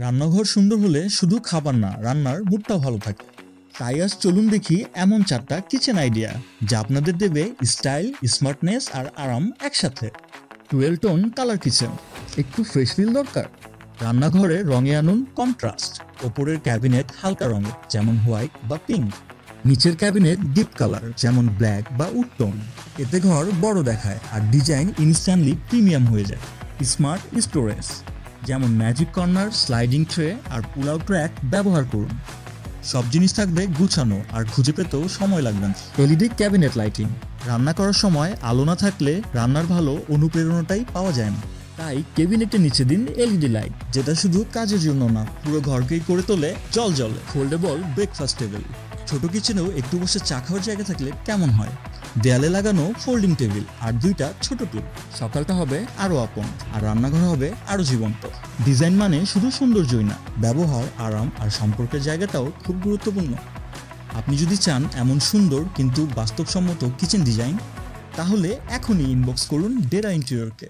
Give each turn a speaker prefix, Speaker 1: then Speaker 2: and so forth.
Speaker 1: রান্নাঘর সুন্দর হলে শুধু খাবার না, রান্নার মুডটাও ভালো থাকে। তাই আজ চলুন দেখি এমন 4টা কিচেন আইডিয়া যা আপনাদের দেবে স্টাইল, স্মার্টনেস আর আরাম একসাথে। 12 টোন কালার কিচেন, একটু ফ্রেশ ফিল দরকার? রান্নাঘরে রঙে আনুন কন্ট্রাস্ট। ওপরের ক্যাবিনেট হালকা রঙে যেমন হোয়াইট বা পিঙ্ক, নিচের ক্যাবিনেট ডিপ কালার যেমন ব্ল্যাক বা উড টোন। এতে ঘর বড় দেখায় আর ডিজাইন ইনস্ট্যান্টলি প্রিমিয়াম হয়ে যায়। স্মার্ট স্টোরেজ যেমন ম্যাজিক কর্নার, স্লাইডিং ট্রে আর পুল আউট র্যাক ব্যবহার করুন। সব জিনিস থাকবে গুছানো আর খুঁজে পেতেও সময় লাগবে না। এলইডি ক্যাবিনেট লাইটিং, রান্না করার সময় আলো না থাকলে রান্নার ভালো অনুপ্রেরণাটাই পাওয়া যায় না। তাই ক্যাবিনেটের নিচে দিন এলইডি লাইট, যেটা শুধু কাজের জন্য না, পুরো ঘরকেই করে তোলে জলজলে। ফোল্ডেবল ব্রেকফাস্ট টেবিল, ছোট কিচেনেও একটু বসে চা খাওয়ার জায়গা থাকলে কেমন হয়? দেয়ালে লাগানো ফোল্ডিং টেবিল আর 2টা ছোট টুল। সকালটা হবে আরো আপন আর রান্নাঘর হবে আরো জীবন্ত। ডিজাইন মানে শুধু সৌন্দর্যই না, ব্যবহার, আরাম আর সম্পর্কের জায়গাটাও খুব গুরুত্বপূর্ণ। আপনি যদি চান এমন সুন্দর কিন্তু বাস্তবসম্মত কিচেন ডিজাইন, তাহলে এখনই ইনবক্স করুন ডেরা ইন্টেরিয়রকে।